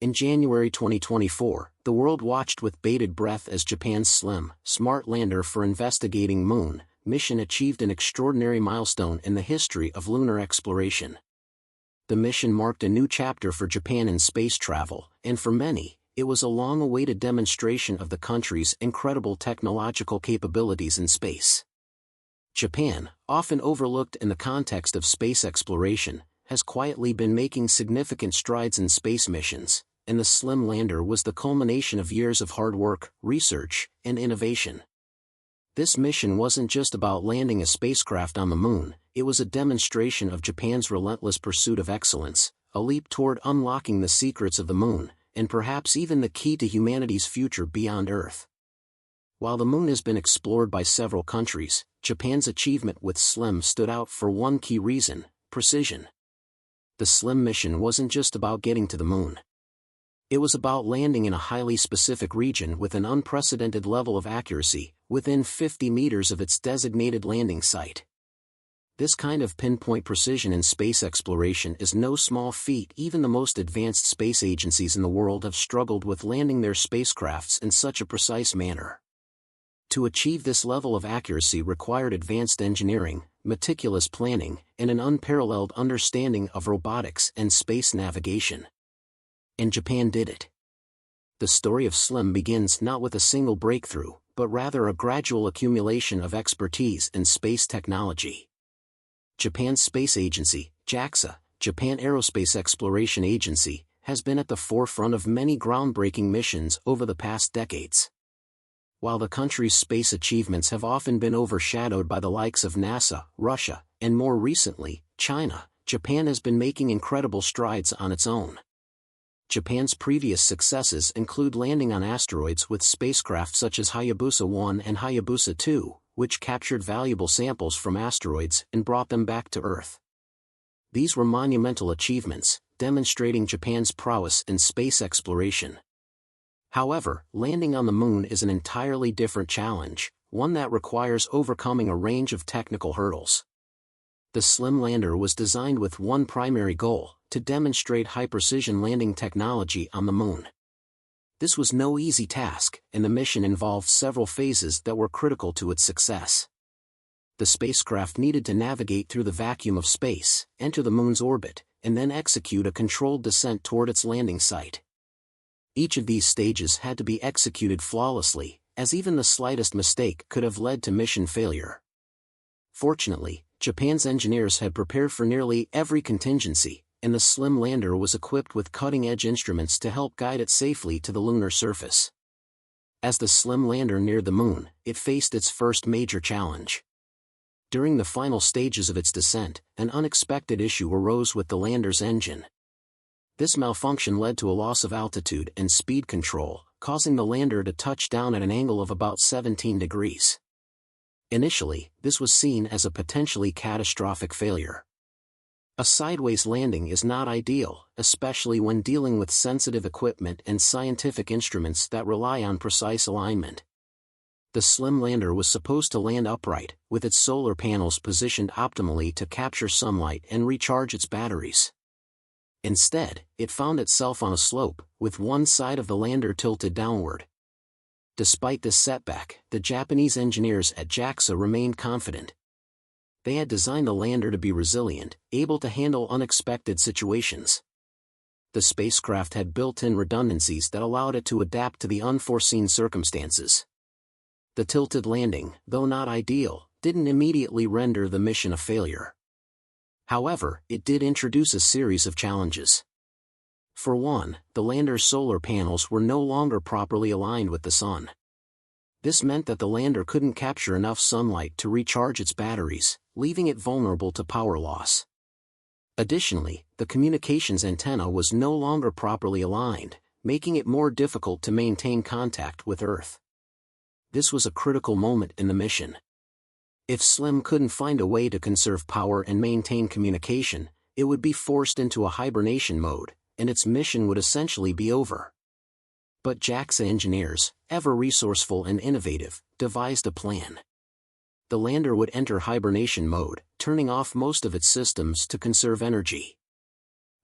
In January 2024, the world watched with bated breath as Japan's slim, smart lander for investigating Moon mission achieved an extraordinary milestone in the history of lunar exploration. The mission marked a new chapter for Japan in space travel, and for many, it was a long-awaited demonstration of the country's incredible technological capabilities in space. Japan, often overlooked in the context of space exploration, has quietly been making significant strides in space missions, and the slim lander was the culmination of years of hard work, research, and innovation. This mission wasn't just about landing a spacecraft on the Moon, it was a demonstration of Japan's relentless pursuit of excellence, a leap toward unlocking the secrets of the Moon, and perhaps even the key to humanity's future beyond Earth. While the Moon has been explored by several countries, Japan's achievement with SLIM stood out for one key reason: precision. The SLIM mission wasn't just about getting to the Moon. It was about landing in a highly specific region with an unprecedented level of accuracy, within 50 meters of its designated landing site. This kind of pinpoint precision in space exploration is no small feat. Even the most advanced space agencies in the world have struggled with landing their spacecrafts in such a precise manner. To achieve this level of accuracy required advanced engineering, meticulous planning, and an unparalleled understanding of robotics and space navigation. And Japan did it. The story of SLIM begins not with a single breakthrough, but rather a gradual accumulation of expertise in space technology. Japan's space agency, JAXA, Japan Aerospace Exploration Agency, has been at the forefront of many groundbreaking missions over the past decades. While the country's space achievements have often been overshadowed by the likes of NASA, Russia, and more recently, China, Japan has been making incredible strides on its own. Japan's previous successes include landing on asteroids with spacecraft such as Hayabusa 1 and Hayabusa 2, which captured valuable samples from asteroids and brought them back to Earth. These were monumental achievements, demonstrating Japan's prowess in space exploration. However, landing on the Moon is an entirely different challenge, one that requires overcoming a range of technical hurdles. The SLIM lander was designed with one primary goal: to demonstrate high-precision landing technology on the Moon. This was no easy task, and the mission involved several phases that were critical to its success. The spacecraft needed to navigate through the vacuum of space, enter the Moon's orbit, and then execute a controlled descent toward its landing site. Each of these stages had to be executed flawlessly, as even the slightest mistake could have led to mission failure. Fortunately, Japan's engineers had prepared for nearly every contingency, and the SLIM lander was equipped with cutting-edge instruments to help guide it safely to the lunar surface. As the SLIM lander neared the Moon, it faced its first major challenge. During the final stages of its descent, an unexpected issue arose with the lander's engine. This malfunction led to a loss of altitude and speed control, causing the lander to touch down at an angle of about 17 degrees. Initially, this was seen as a potentially catastrophic failure. A sideways landing is not ideal, especially when dealing with sensitive equipment and scientific instruments that rely on precise alignment. The SLIM lander was supposed to land upright, with its solar panels positioned optimally to capture sunlight and recharge its batteries. Instead, it found itself on a slope, with one side of the lander tilted downward. Despite this setback, the Japanese engineers at JAXA remained confident. They had designed the lander to be resilient, able to handle unexpected situations. The spacecraft had built-in redundancies that allowed it to adapt to the unforeseen circumstances. The tilted landing, though not ideal, didn't immediately render the mission a failure. However, it did introduce a series of challenges. For one, the lander's solar panels were no longer properly aligned with the sun. This meant that the lander couldn't capture enough sunlight to recharge its batteries, leaving it vulnerable to power loss. Additionally, the communications antenna was no longer properly aligned, making it more difficult to maintain contact with Earth. This was a critical moment in the mission. If SLIM couldn't find a way to conserve power and maintain communication, it would be forced into a hibernation mode, and its mission would essentially be over. But JAXA engineers, ever resourceful and innovative, devised a plan. The lander would enter hibernation mode, turning off most of its systems to conserve energy.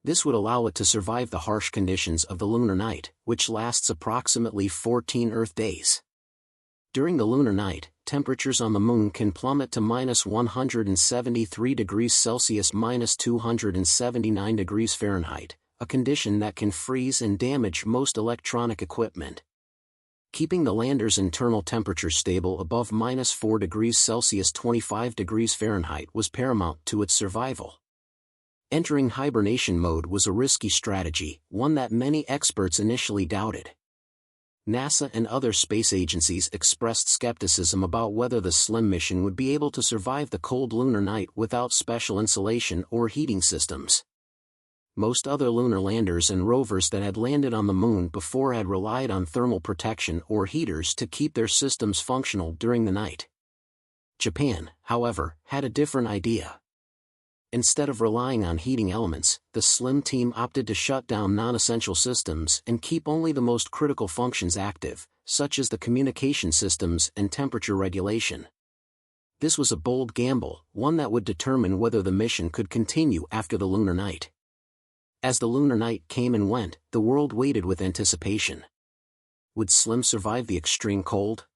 This would allow it to survive the harsh conditions of the lunar night, which lasts approximately 14 Earth days. During the lunar night, temperatures on the Moon can plummet to -173 degrees Celsius -279 degrees Fahrenheit, a condition that can freeze and damage most electronic equipment. Keeping the lander's internal temperature stable above -4 degrees Celsius 25 degrees Fahrenheit was paramount to its survival. Entering hibernation mode was a risky strategy, one that many experts initially doubted. NASA and other space agencies expressed skepticism about whether the SLIM mission would be able to survive the cold lunar night without special insulation or heating systems. Most other lunar landers and rovers that had landed on the Moon before had relied on thermal protection or heaters to keep their systems functional during the night. Japan, however, had a different idea. Instead of relying on heating elements, the SLIM team opted to shut down non-essential systems and keep only the most critical functions active, such as the communication systems and temperature regulation. This was a bold gamble, one that would determine whether the mission could continue after the lunar night. As the lunar night came and went, the world waited with anticipation. Would SLIM survive the extreme cold?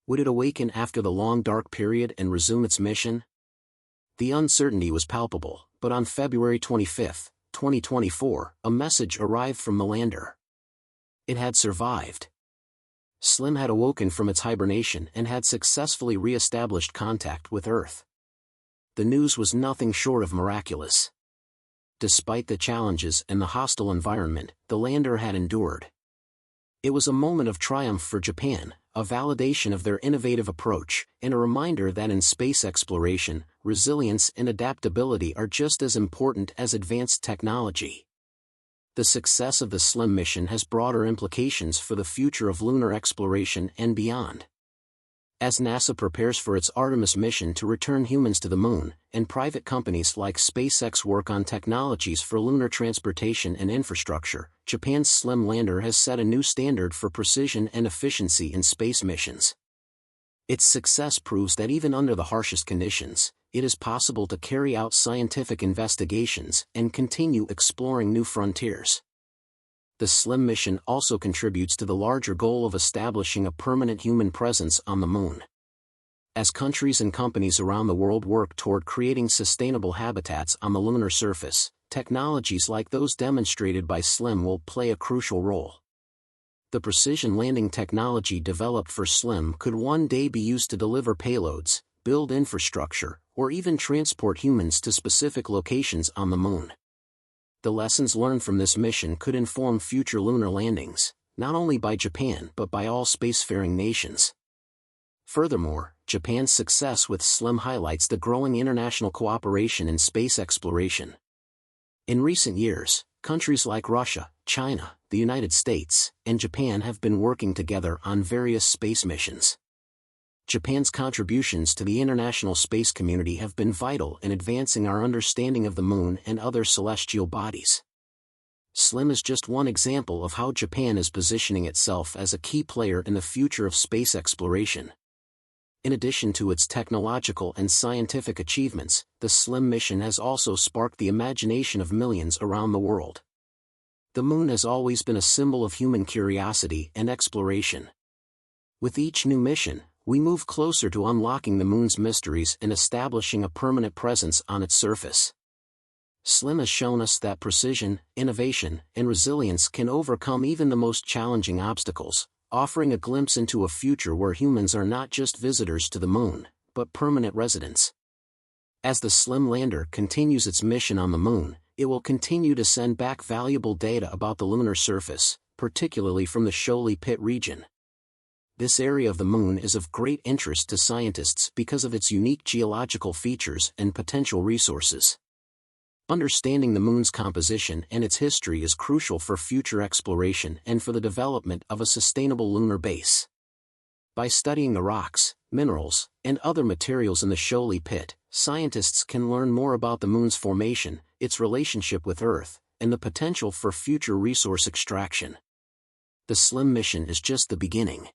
Would it awaken after the long dark period and resume its mission? The uncertainty was palpable, but on February 25, 2024, a message arrived from the lander. It had survived. SLIM had awoken from its hibernation and had successfully re-established contact with Earth. The news was nothing short of miraculous. Despite the challenges and the hostile environment, the lander had endured. It was a moment of triumph for Japan, a validation of their innovative approach, and a reminder that in space exploration, resilience and adaptability are just as important as advanced technology. The success of the SLIM mission has broader implications for the future of lunar exploration and beyond. As NASA prepares for its Artemis mission to return humans to the Moon, and private companies like SpaceX work on technologies for lunar transportation and infrastructure, Japan's SLIM lander has set a new standard for precision and efficiency in space missions. Its success proves that even under the harshest conditions, it is possible to carry out scientific investigations and continue exploring new frontiers. The SLIM mission also contributes to the larger goal of establishing a permanent human presence on the Moon. As countries and companies around the world work toward creating sustainable habitats on the lunar surface, technologies like those demonstrated by SLIM will play a crucial role. The precision landing technology developed for SLIM could one day be used to deliver payloads, build infrastructure, or even transport humans to specific locations on the Moon. The lessons learned from this mission could inform future lunar landings, not only by Japan but by all spacefaring nations. Furthermore, Japan's success with SLIM highlights the growing international cooperation in space exploration. In recent years, countries like Russia, China, the United States, and Japan have been working together on various space missions. Japan's contributions to the international space community have been vital in advancing our understanding of the Moon and other celestial bodies. SLIM is just one example of how Japan is positioning itself as a key player in the future of space exploration. In addition to its technological and scientific achievements, the SLIM mission has also sparked the imagination of millions around the world. The Moon has always been a symbol of human curiosity and exploration. With each new mission, we move closer to unlocking the Moon's mysteries and establishing a permanent presence on its surface. SLIM has shown us that precision, innovation, and resilience can overcome even the most challenging obstacles, offering a glimpse into a future where humans are not just visitors to the Moon, but permanent residents. As the SLIM lander continues its mission on the Moon, it will continue to send back valuable data about the lunar surface, particularly from the Shoalhae Pit region. This area of the Moon is of great interest to scientists because of its unique geological features and potential resources. Understanding the Moon's composition and its history is crucial for future exploration and for the development of a sustainable lunar base. By studying the rocks, minerals, and other materials in the Shoalhae Pit, scientists can learn more about the Moon's formation, its relationship with Earth, and the potential for future resource extraction. The SLIM mission is just the beginning.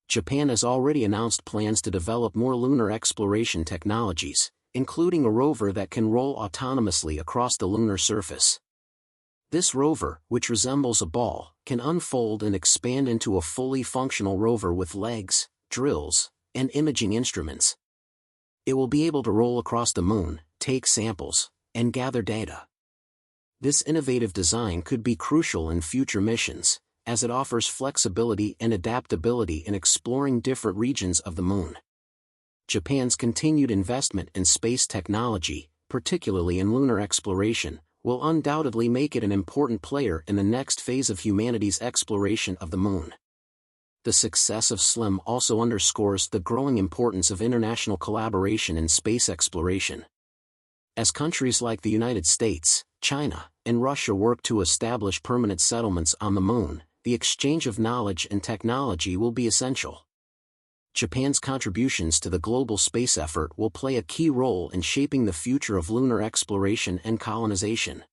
Japan has already announced plans to develop more lunar exploration technologies, including a rover that can roll autonomously across the lunar surface. This rover, which resembles a ball, can unfold and expand into a fully functional rover with legs, drills, and imaging instruments. It will be able to roll across the moon, take samples, and gather data. This innovative design could be crucial in future missions, as it offers flexibility and adaptability in exploring different regions of the moon. Japan's continued investment in space technology, particularly in lunar exploration, will undoubtedly make it an important player in the next phase of humanity's exploration of the moon. The success of SLIM also underscores the growing importance of international collaboration in space exploration. As countries like the United States, China, and Russia work to establish permanent settlements on the moon, the exchange of knowledge and technology will be essential. Japan's contributions to the global space effort will play a key role in shaping the future of lunar exploration and colonization.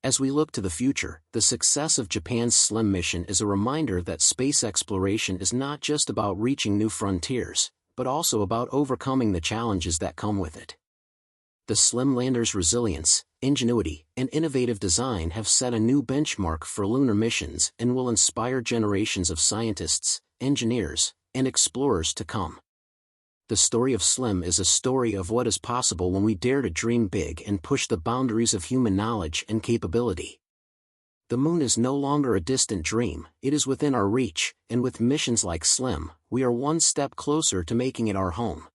As we look to the future, the success of Japan's SLIM mission is a reminder that space exploration is not just about reaching new frontiers, but also about overcoming the challenges that come with it. The SLIM lander's resilience, ingenuity, and innovative design have set a new benchmark for lunar missions and will inspire generations of scientists, engineers, and explorers to come. The story of SLIM is a story of what is possible when we dare to dream big and push the boundaries of human knowledge and capability. The moon is no longer a distant dream, it is within our reach, and with missions like SLIM, we are one step closer to making it our home.